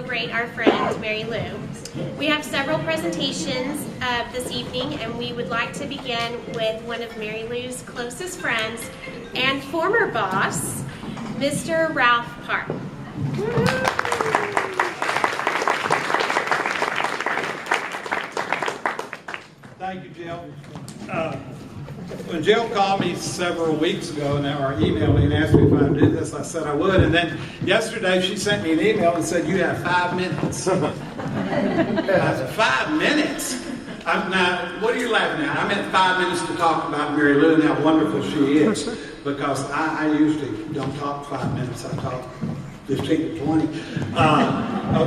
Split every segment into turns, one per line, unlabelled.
celebrate our friend Mary Lou. We have several presentations this evening, and we would like to begin with one of Mary Lou's closest friends and former boss, Mr. Ralph Parr.
Thank you, Jill. When Jill called me several weeks ago and emailed me and asked me if I'd do this, I said I would. And then yesterday she sent me an email and said, "You have 5 minutes." I said, 5 minutes? Now, what are you laughing at? I meant 5 minutes to talk about Mary Lou and how wonderful she is. Because I usually don't talk 5 minutes. I talk 15 to 20.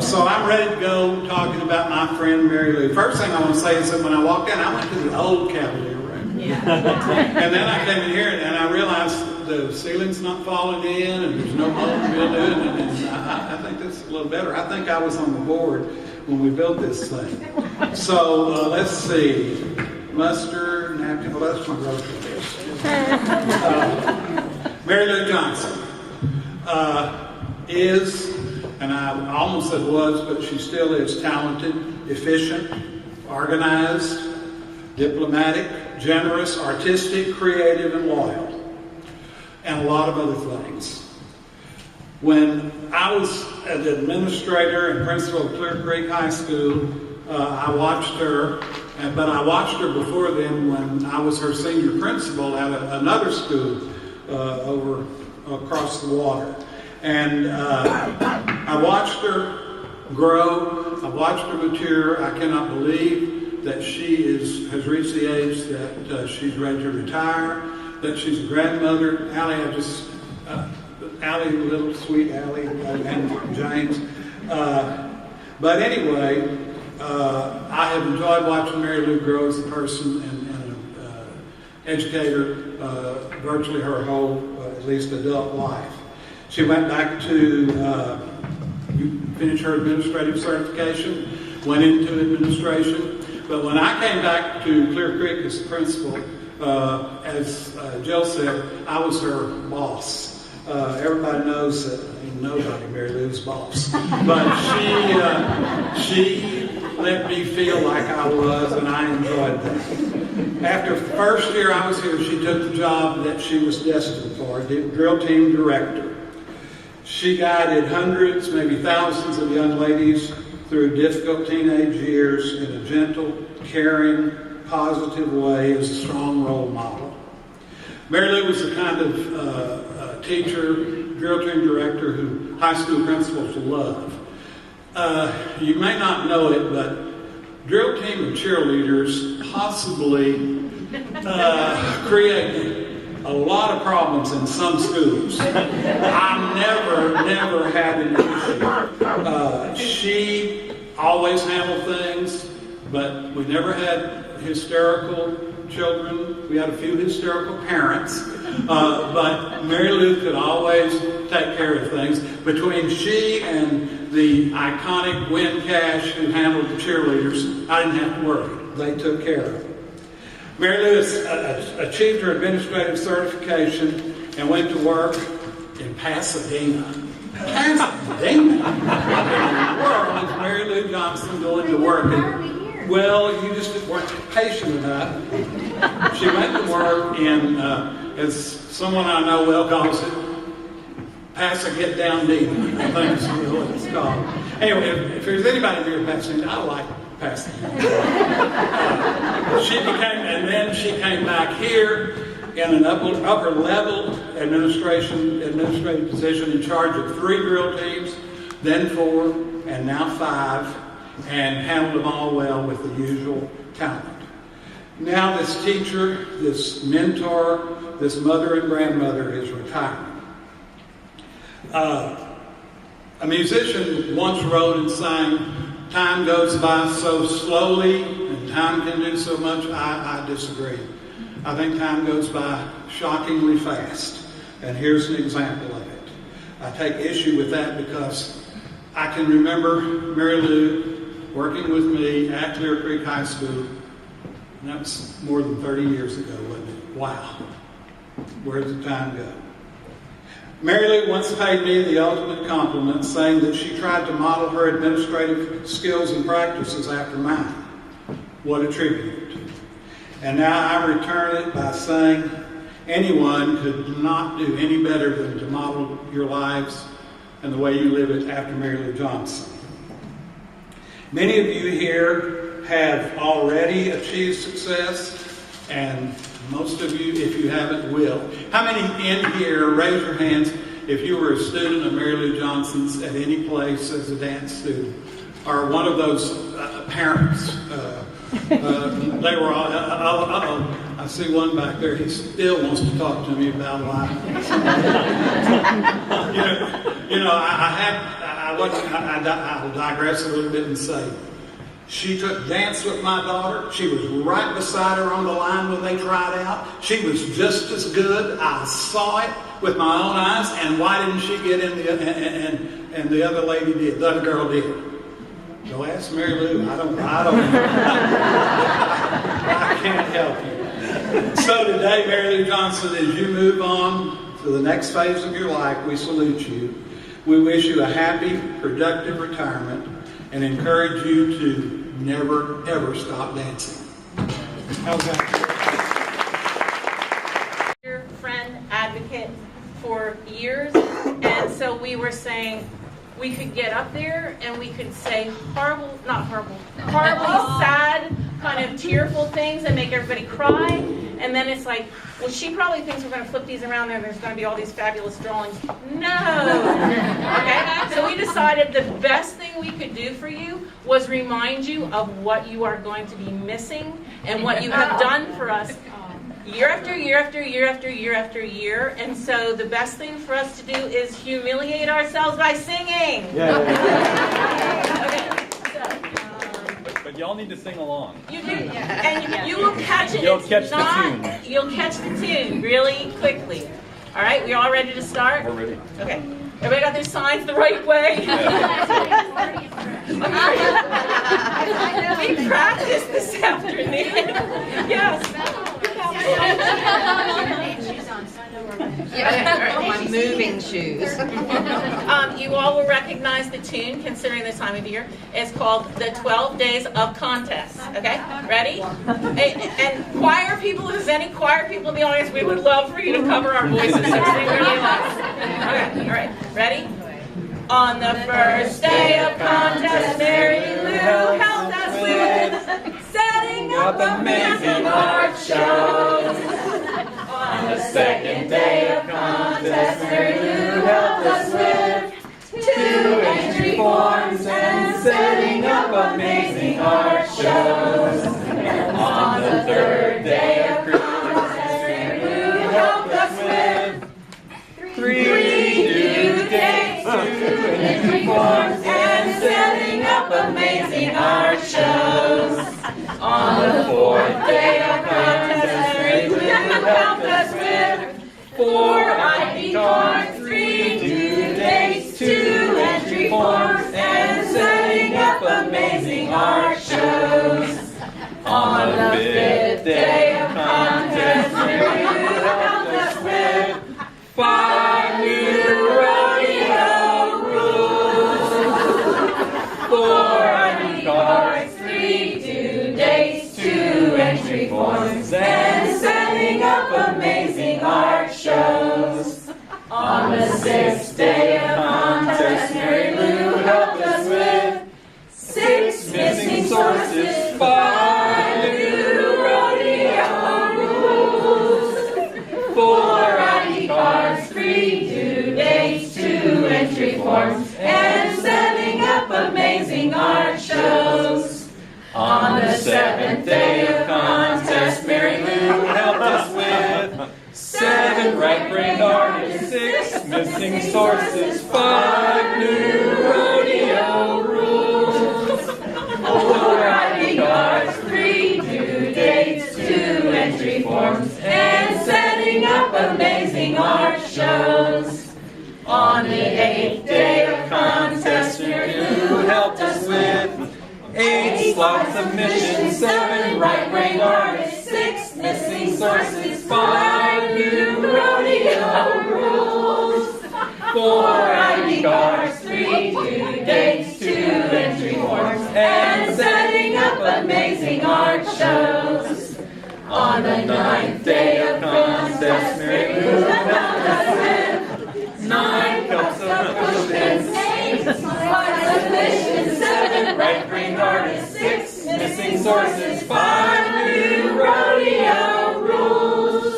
So I'm ready to go talking about my friend Mary Lou. First thing I want to say is that when I walked in, I went to the old Cavalier room. Yeah. And then I came in here and I realized the ceiling's not falling in and there's no mold mildew. And I think that's a little better. I think I was on the board when we built this thing. So let's see. Mustard, napkin. Well, that's my grocery list. Mary Lou Johnson is, and I almost said was, but she still is talented, efficient, organized, diplomatic, generous, artistic, creative, and loyal, and a lot of other things. When I was an administrator and principal of Clear Creek High School, I watched her, but I watched her before then when I was her senior principal at another school over across the water. And I watched her grow, I watched her mature. I cannot believe that she has reached the age that she's ready to retire, that she's a grandmother. Allie, little sweet Allie, and James. But anyway, I have enjoyed watching Mary Lou grow as a person and an educator virtually her whole, at least adult life. She went back to finish her administrative certification, went into administration. But when I came back to Clear Creek as principal, as Jill said, I was her boss. Everybody knows that nobody Mary Lou's boss. But she let me feel like I was, and I enjoyed that. After the first year I was here, she took the job that she was destined for, drill team director. She guided hundreds, maybe thousands of young ladies through difficult teenage years in a gentle, caring, positive way as a strong role model. Mary Lou was the kind of teacher, drill team director who high school principals love. You may not know it, but drill team of cheerleaders possibly create a lot of problems in some schools. I never had an issue. She always handled things, but we never had hysterical children. We had a few hysterical parents, but Mary Lou could always take care of things. Between she and the iconic Win Cash who handled the cheerleaders, I didn't have to worry. They took care of it. Mary Lou achieved her administrative certification and went to work in Pasadena. Pasadena? What in the world is Mary Lou Johnson going to work in? Well, you just weren't patient enough. She went to work in, as someone I know well calls it, Pasadena. I think is what it's called. Anyway, if there's anybody near Pasadena, I like Pasadena. She came back here in an upper level administrative position in charge of 3 drill teams, then 4, and now 5, and handled them all well with the usual talent. Now this teacher, this mentor, this mother and grandmother is retiring. A musician once wrote and sang, "Time goes by so slowly and time can do so much." I disagree. I think time goes by shockingly fast. And here's an example of it. I take issue with that because I can remember Mary Lou working with me at Clear Creek High School. And that was more than 30 years ago, wasn't it? Wow. Where did the time go? Mary Lou once paid me the ultimate compliment, saying that she tried to model her administrative skills and practices after mine. What a tribute. And now I return it by saying anyone could not do any better than to model your lives and the way you live it after Mary Lou Johnson. Many of you here have already achieved success, and most of you, if you haven't, will. How many in here, raise your hands, if you were a student of Mary Lou Johnson's at any place as a dance student, or one of those parents? They were all, I see one back there, he still wants to talk to me about life. I'll digress a little bit and say, she took dance with my daughter. She was right beside her on the line when they tried out. She was just as good. I saw it with my own eyes. And why didn't she get in and the other lady did, the other girl did? Go ask Mary Lou. I don't I can't help you. So today, Mary Lou Johnson, as you move on to the next phase of your life, we salute you. We wish you a happy, productive retirement and encourage you to never, ever stop dancing. How's that?
Your friend, advocate for years, and so we were saying we could get up there and we could say horribly sad, kind of tearful things and make everybody cry. And then it's like, well, she probably thinks we're going to flip these around there and there's going to be all these fabulous drawings. No! Okay? So we decided the best thing we could do for you was remind you of what you are going to be missing and what you have done for us year after year after year after year after year. And so the best thing for us to do is humiliate ourselves by singing.
Yeah.
Okay.
But y'all need to sing along.
You do, and you will catch it.
You'll catch the tune.
You'll catch the tune really quickly. All right, we all ready to start?
We're ready.
Okay. Everybody got their signs the right way? We practiced this afternoon. Yes.
My moving shoes.
You all will recognize the tune, considering the time of year. It's called the 12 Days of Contest. Okay, ready? And choir people, if there's any choir people in the audience, we would love for you to cover our voices. So sing really loud. Okay, all right, ready? On the first day of contest, Mary Lou helped us with setting up amazing art shows. On the second day of contest, Mary Lou helped us with 2 entry forms and setting up amazing art shows. On the third day of contest, Mary Lou helped us with 3 due dates, 2 entry forms, and setting up amazing art shows. On the fourth day of contest, Mary Lou helped us with 4 ID cards, 3 due dates, 2 entry forms, and setting up amazing art shows. On the fifth day of contest, Mary Lou helped us with 5 new rodeo rules, 4 ID cards, 3 due dates, 2 entry forms, and setting up amazing art shows. On the 6th day of contest, Mary Lou helped us with 6 missing sources, 5 new rodeo rules, 4 ID cards, 3 due dates, 2 entry forms, and setting up amazing art shows. On the 7th day of contest, Mary Lou helped us with 7 right-brained artists, 6 missing sources, 5 new rodeo rules, 4 ID cards, 3 due dates, 2 entry forms, and setting up amazing art shows. On the 8th day of contest, Mary Lou helped us with 8 slots of mission, 7 right-brained artists, 6 missing sources, 5 new rodeo rules, 4 4 ID cards, 3 due dates, 2 entry forms, and setting up amazing art shows. On the 9th day of contest, Mary Lou helped us with 9 cups of push-pins, 8 slides of fish, 7 right-brained artists, 6 missing sources, 5 new rodeo rules,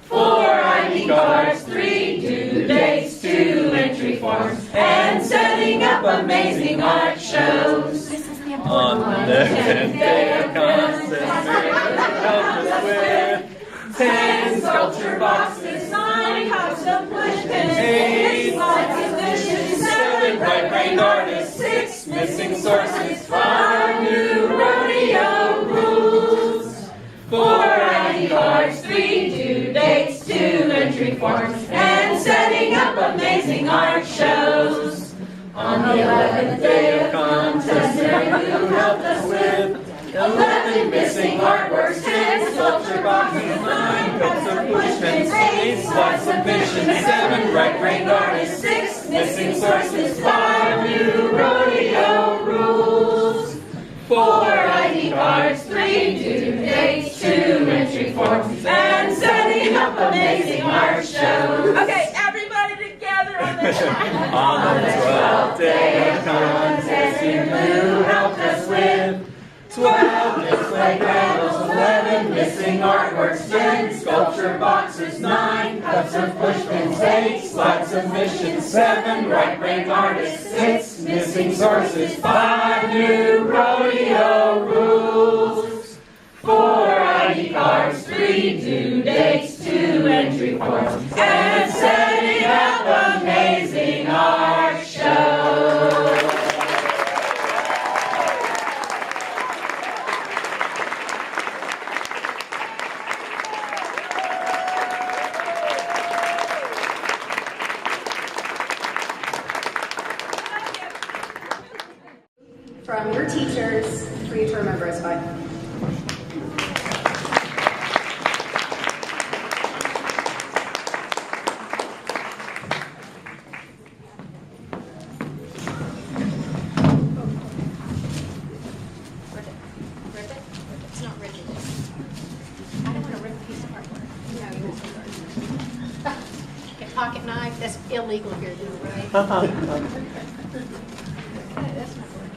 4 ID cards, 3 due dates, 2 entry forms, and setting up amazing art shows.
On the 10th day of contest, Mary Lou helped us with 10 sculpture boxes, 9 cups of push-pins, 8 slides of fish, 7 right-brained artists, 6 missing sources, 5 new rodeo rules, 4 ID cards, 3 due dates, 2 entry forms, and setting up amazing art shows. On the 11th day of contest, Mary Lou helped us with 11 missing artworks, 10 sculpture boxes, 9 cups of push-pins, 8 slides of vision, 7 right-brained artists, 6 missing sources, 5 new rodeo rules, 4 ID cards, 3 due dates, 2 entry forms, and setting up amazing art shows. Okay, everybody together on the On the 12th day of contest, Mary Lou helped us with 12 display panels, 11 missing artworks, 10 sculpture boxes, 9 cups of push-pins, 8 slides of mission, 7 right-brained artists, 6 missing sources, 5 new rodeo rules, 4 ID cards, 3 due dates, 2 entry forms, and setting up amazing art shows.
From your teachers for you to remember us by.
It's not rigid. I don't want to rip a piece of artwork.
No, you won't.
A pocket knife, that's illegal here, right? That's not working.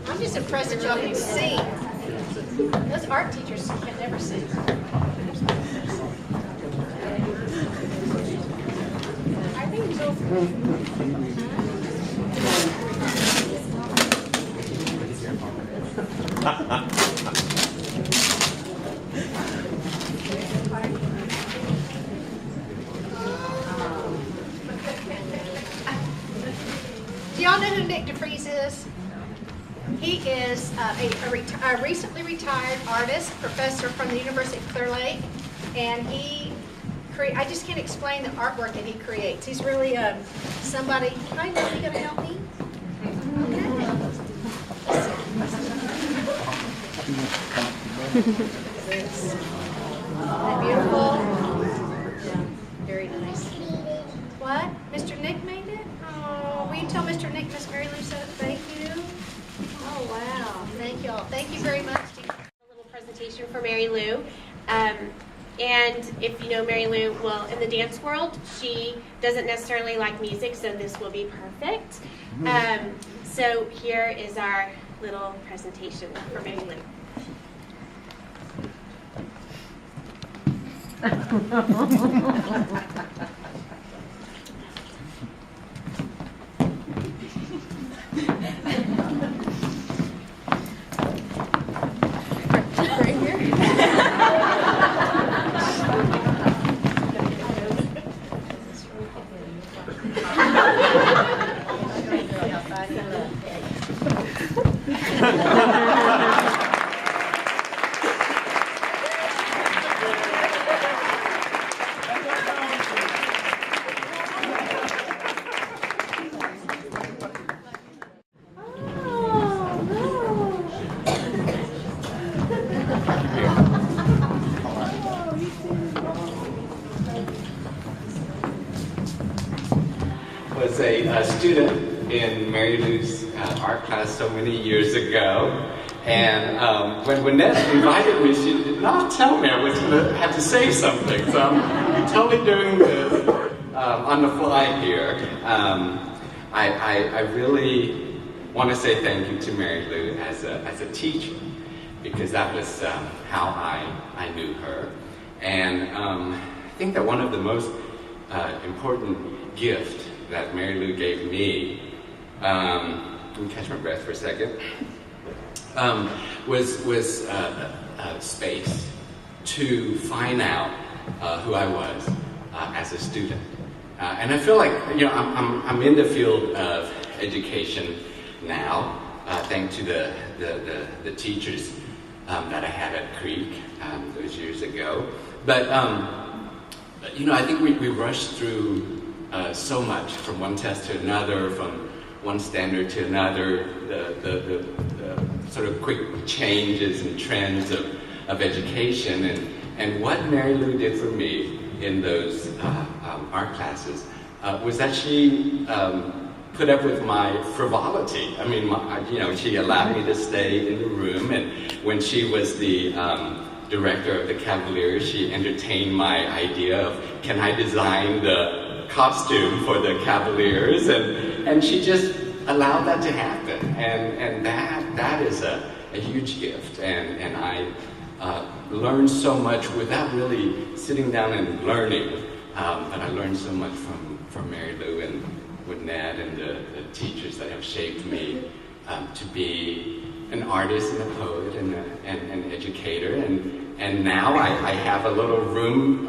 I'm just impressed that y'all can sing. Those art teachers can never sing. I think so. Do y'all know who Nick DeFries is? He is a recently retired artist, professor from the University of Clear Lake, and I just can't explain the artwork that he creates. He's really somebody. Hi, Nick, you gonna help me? Isn't that beautiful? Very nice. What? Mr. Nick made it? Oh, will you tell Mr. Nick Miss Mary Lou said thank you? Oh, wow. Thank you all. Thank you very much. A little presentation for Mary Lou. And if you know Mary Lou, well, in the dance world, she doesn't necessarily like music, so this will be perfect. So here is our little presentation for Mary Lou.
was a student in Mary Lou's art class so many years ago. And when Ned invited me, she did not tell me I was going to have to say something. So I'm totally doing this on the fly here. I really want to say thank you to Mary Lou as a teacher, because that was how I knew her. And I think that one of the most important gifts that Mary Lou gave me, let me catch my breath for a second, was space to find out who I was as a student. And I feel like, you know, I'm in the field of education now, thanks to the teachers that I had at Creek those years ago. But, you know, I think we rushed through so much, from one test to another, from one standard to another, the sort of quick changes and trends of education. And what Mary Lou did for me in those art classes was that she put up with my frivolity. I mean, you know, she allowed me to stay in the room, and when she was the director of the Cavaliers, she entertained my idea of, can I design the costume for the Cavaliers? And she just allowed that to happen, and that is a huge gift, and I learned so much without really sitting down and learning, but I learned so much from Mary Lou and with Ned and the teachers that have shaped me to be an artist and a poet and an educator, and now I have a little room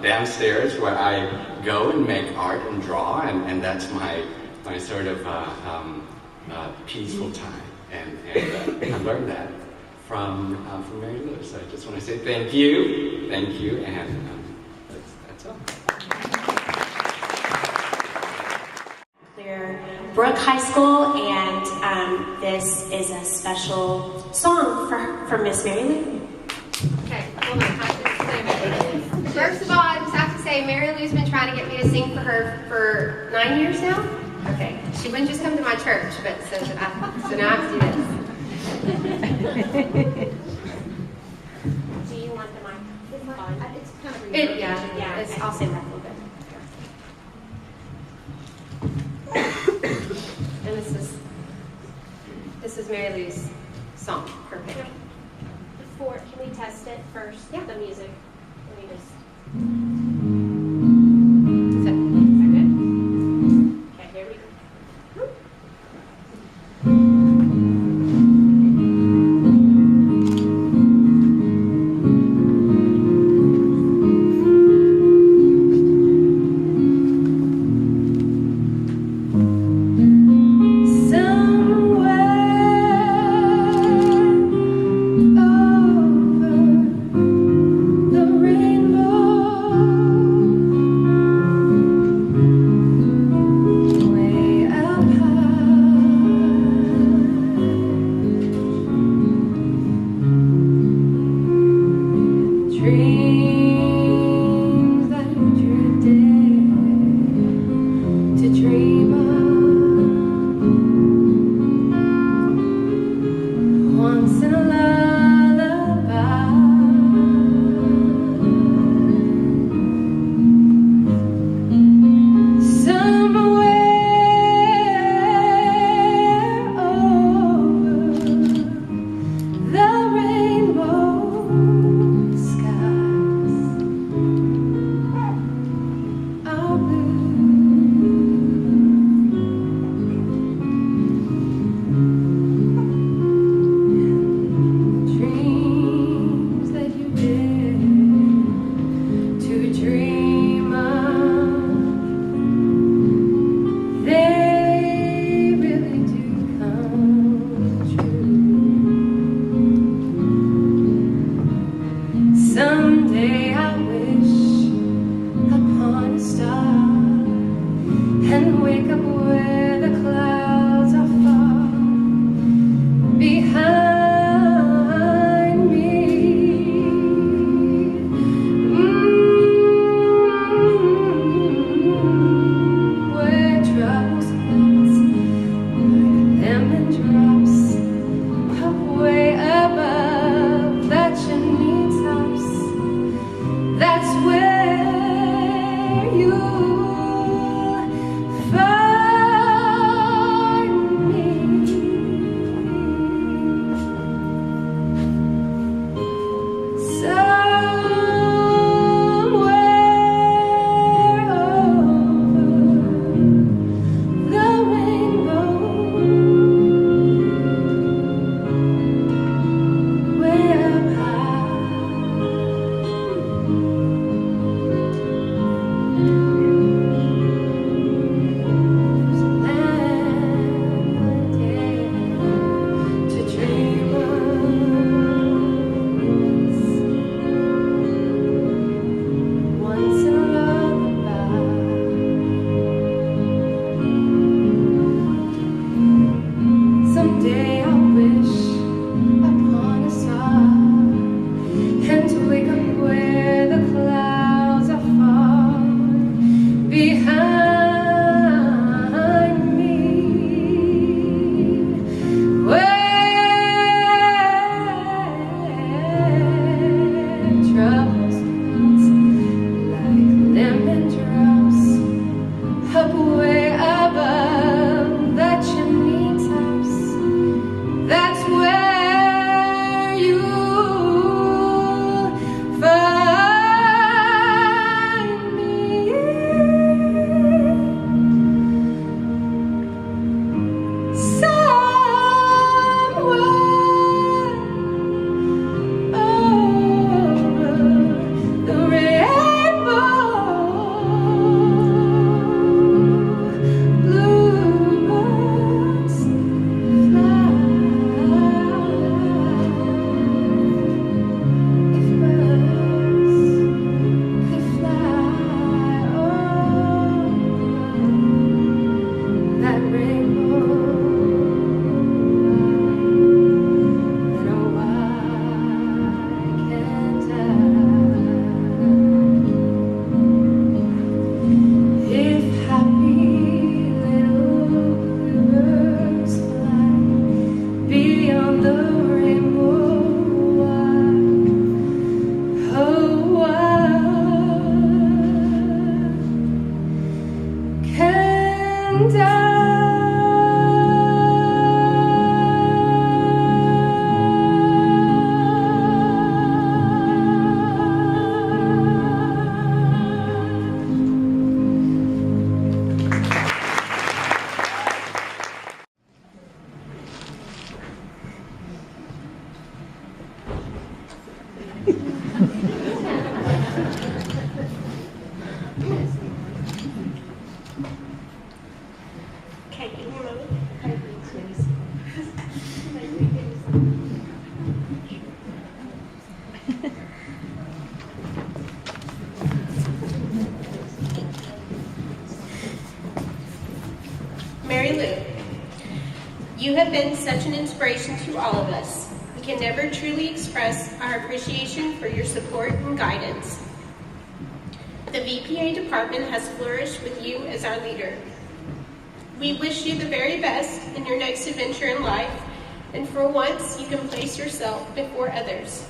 downstairs where I go and make art and draw, and that's my sort of peaceful time, and I learned that from Mary Lou. So I just want to say thank you, and that's all.
We're Brook High School, and this is a special song for Miss Mary Lou.
Okay, hold on. First of all, I just have to say, Mary Lou's been trying to get me to sing for her for 9 years now. Okay, she wouldn't just come to my church, but so now I have to do this.
Do you want the mic?
It's kind of
Yeah.
It's, I'll sing that a little bit. And this is Mary Lou's song, perfect.
Before, can we test it first?
Yeah.
The music. Let me just.
Is that
good? Okay, here we go.
the
Mary Lou, you have been such an inspiration to all of us. We can never truly express our appreciation for your support and guidance. The VPA department has flourished with you as our leader. We wish you the very best in your next adventure in life, and for once you can place yourself before others.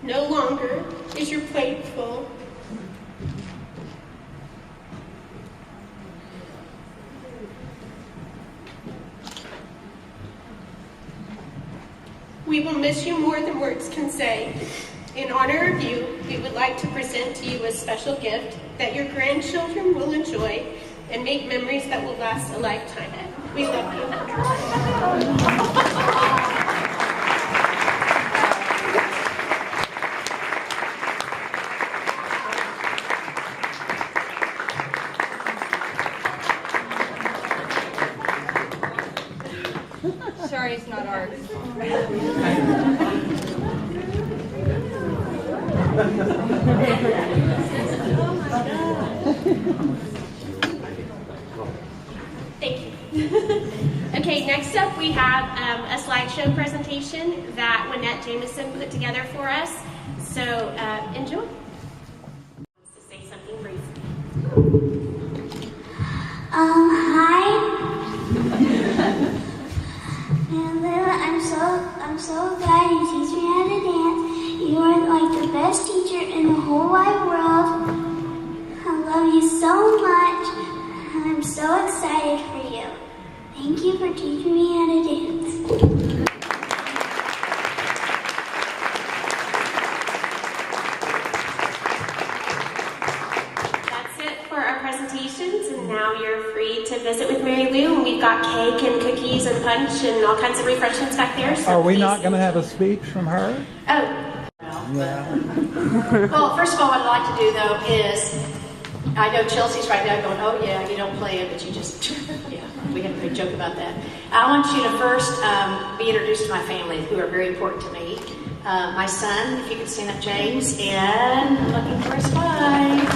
No longer is your plate full. We will miss you more than words can say. In honor of you, we would like to present to you a special gift that your grandchildren will enjoy and make memories that will last a lifetime. We love you.
Sorry, it's not art.
Thank you. Okay, next up we have a slideshow presentation that Lynette Jameson put together for us. So enjoy. To say something brief.
Hi. I'm so glad you teach me how to dance. You are like the best teacher in the whole wide world. I love you so much. I'm so excited for you. Thank you for teaching me how to dance.
That's it for our presentations, and now you're free to visit with Mary Lou. And we've got cake and cookies and punch and all kinds of refreshments back there. So
are we not going to have a speech from her?
Oh.
Yeah.
Well, first of all, what I'd like to do, though, is, I know Chelsea's right now going, oh, yeah, you don't play it, but you just, yeah, we had a big joke about that. I want you to first be introduced to my family, who are very important to me. My son, if you could stand up, James, and I'm looking for his wife.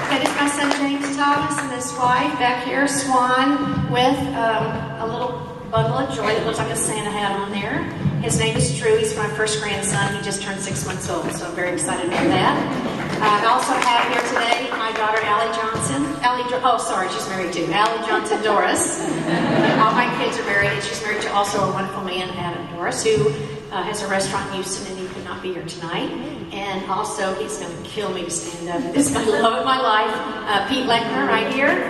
Okay, this is my son, James Thomas, and his wife back here, Swan, with a little bundle of joy that looks like a Santa hat on there. His name is Drew. He's my first grandson. He just turned 6 months old, so I'm very excited about that. I also have here today my daughter, Allie Johnson. She's married too. Allie Johnson Doris. All my kids are married, and she's married to also a wonderful man, Adam Doris, who has a restaurant in Houston, and he could not be here tonight. And also, he's going to kill me to stand up. This is the love of my life, Pete Lechner, right here.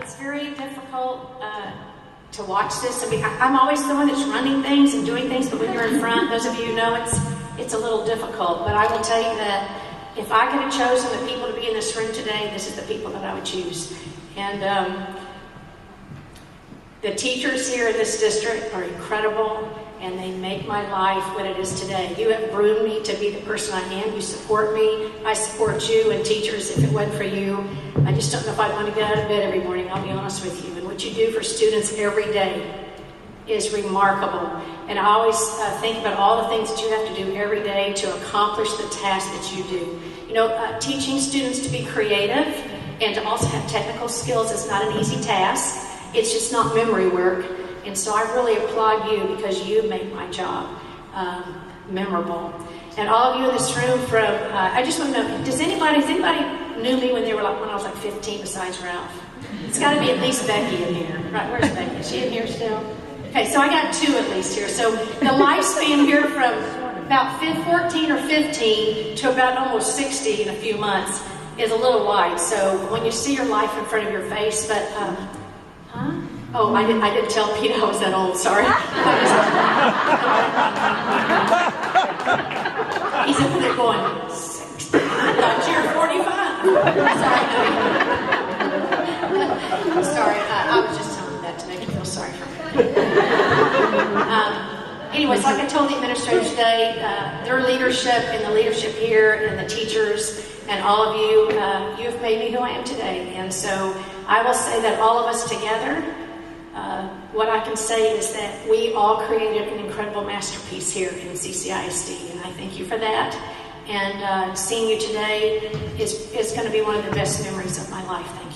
It's very difficult to watch this. I mean, I'm always the one that's running things and doing things, but when you're in front, those of you who know, it's a little difficult. But I will tell you that if I could have chosen the people to be in this room today, this is the people that I would choose. And the teachers here in this district are incredible, and they make my life what it is today. You have groomed me to be the person I am. You support me. I support you. And teachers, if it wasn't for you, I just don't know if I'd want to get out of bed every morning. I'll be honest with you. And what you do for students every day is remarkable. And I always think about all the things that you have to do every day to accomplish the task that you do. You know, teaching students to be creative and to also have technical skills is not an easy task. It's just not memory work. And so I really applaud you because you make my job memorable. And all of you in this room I just want to know, has anybody knew me when I was like 15 besides Ralph? It's got to be at least Becky in here. Right, where's Becky? Is she in here still? Okay, so I got 2 at least here. So the lifespan here from about 14 or 15 to about almost 60 in a few months is a little wide. So when you see your life in front of your face, but, Oh, I didn't tell Pete I was that old, sorry. He's up there going, 60. I thought you were 45. Sorry, I was just telling him that to make him feel sorry for me. Anyways, like I told the administrators today, their leadership and the leadership here and the teachers and all of you, you have made me who I am today. And so I will say that all of us together, what I can say is that we all created an incredible masterpiece here in CCISD, and I thank you for that. And seeing you today is going to be one of the best memories of my life. Thank you.